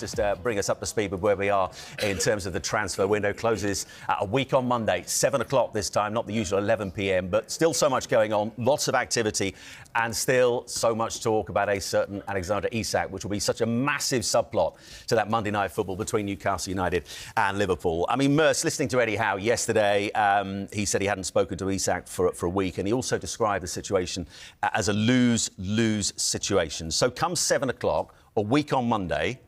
Let's just bring us up to speed with where we are in terms of the transfer window. Closes a week on Monday, 7 o'clock this time, not the usual 11 p.m, but still so much going on, lots of activity, and still so much talk about a certain Alexander Isak, which will be such a massive subplot to that Monday night football between Newcastle United and Liverpool. I mean, Merce, listening to Eddie Howe yesterday, he said he hadn't spoken to Isak for a week, and he also described the situation as a lose-lose situation. So come 7 o'clock, a week on Monday,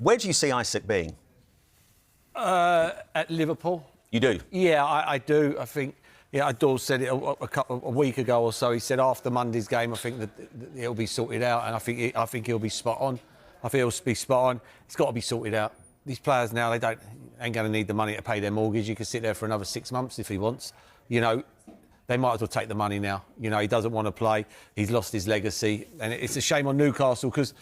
where do you see Isak being? At Liverpool. You do? Yeah, I do. I think, yeah, Dawes said it a week ago or so. He said after Monday's game, I think that it'll be sorted out, and I think he'll be spot on. I think he'll be spot on. It's got to be sorted out. These players now, ain't going to need the money to pay their mortgage. You can sit there for another 6 months if he wants. You know, they might as well take the money now. You know, he doesn't want to play. He's lost his legacy, and it's a shame on Newcastle because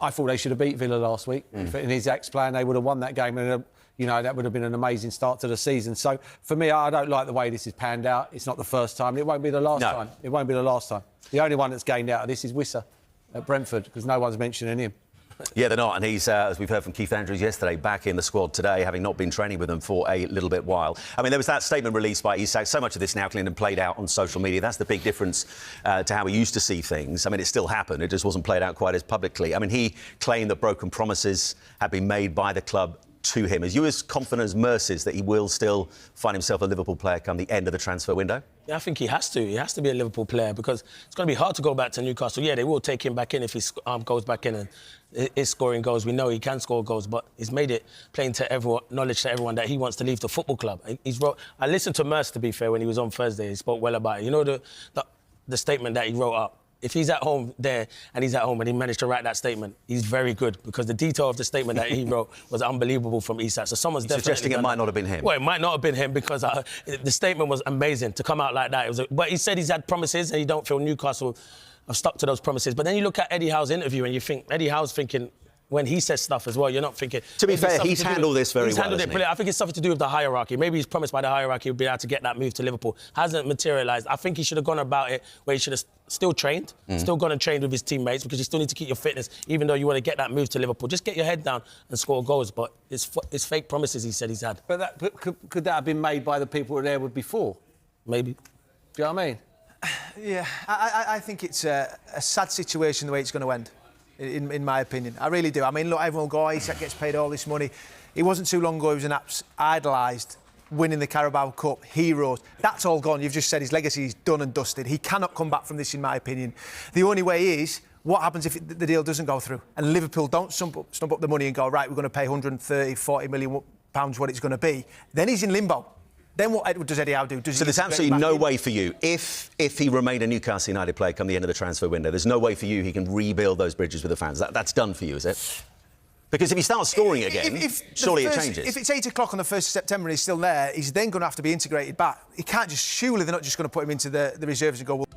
I thought they should have beat Villa last week. In Isak's plan, they would have won that game, and you know, that would have been an amazing start to the season. So for me, I don't like the way this is panned out. It's not the first time. It won't be the last time. It won't be the last time. The only one that's gained out of this is Wissa at Brentford, because no one's mentioning him. Yeah, they're not, and he's, as we've heard from Keith Andrews yesterday, back in the squad today, having not been training with them for a little bit while. I mean, there was that statement released by Isak. So much of this now, Clinton, played out on social media. That's the big difference to how we used to see things. I mean, it still happened. It just wasn't played out quite as publicly. I mean, he claimed that broken promises had been made by the club to him. Are you as confident as Merce is that he will still find himself a Liverpool player come the end of the transfer window? Yeah, I think he has to. He has to be a Liverpool player because it's going to be hard to go back to Newcastle. Yeah, they will take him back in if he goes back in and is scoring goals. We know he can score goals, but he's made it plain to everyone, knowledge to everyone that he wants to leave the football club. I listened to Merce, to be fair, when he was on Thursday. He spoke well about it. You know the statement that he wrote up? If he's at home there and he's at home and he managed to write that statement, he's very good because the detail of the statement that he wrote was unbelievable from Isak. So someone's definitely suggesting it might not have been him. Well, it might not have been him because the statement was amazing to come out like that. But he said he's had promises and he don't feel Newcastle have stuck to those promises. But then you look at Eddie Howe's interview and you think Eddie Howe's thinking, when he says stuff as well, you're not thinking... To be fair, he's handled this very well, He's handled it brilliant. I think it's something to do with the hierarchy. Maybe he's promised by the hierarchy he'll be able to get that move to Liverpool. Hasn't materialised. I think he should have gone about it where he should have still trained, still gone and trained with his teammates because you still need to keep your fitness, even though you want to get that move to Liverpool. Just get your head down and score goals. But it's fake promises he said he's had. But could that have been made by the people who were there before? Maybe. Do you know what I mean? Yeah, I think it's a sad situation the way it's going to end. In my opinion. I really do. I mean, look, everyone will go, Isak gets paid all this money. It wasn't too long ago he was an idolised, winning the Carabao Cup, heroes. That's all gone. You've just said his legacy is done and dusted. He cannot come back from this, in my opinion. The only way is, what happens if the deal doesn't go through? And Liverpool don't stump up the money and go, right, we're going to pay 130, 40 million pounds what it's going to be. Then he's in limbo. Then what does Eddie Howe do? So there's absolutely no way for you, if he remained a Newcastle United player come the end of the transfer window, there's no way for you he can rebuild those bridges with the fans. That's done for you, is it? Because if he starts scoring again, surely it changes. If it's 8 o'clock on the 1st of September and he's still there, he's then going to have to be integrated back. He can't just... Surely they're not just going to put him into the reserves and go... Well,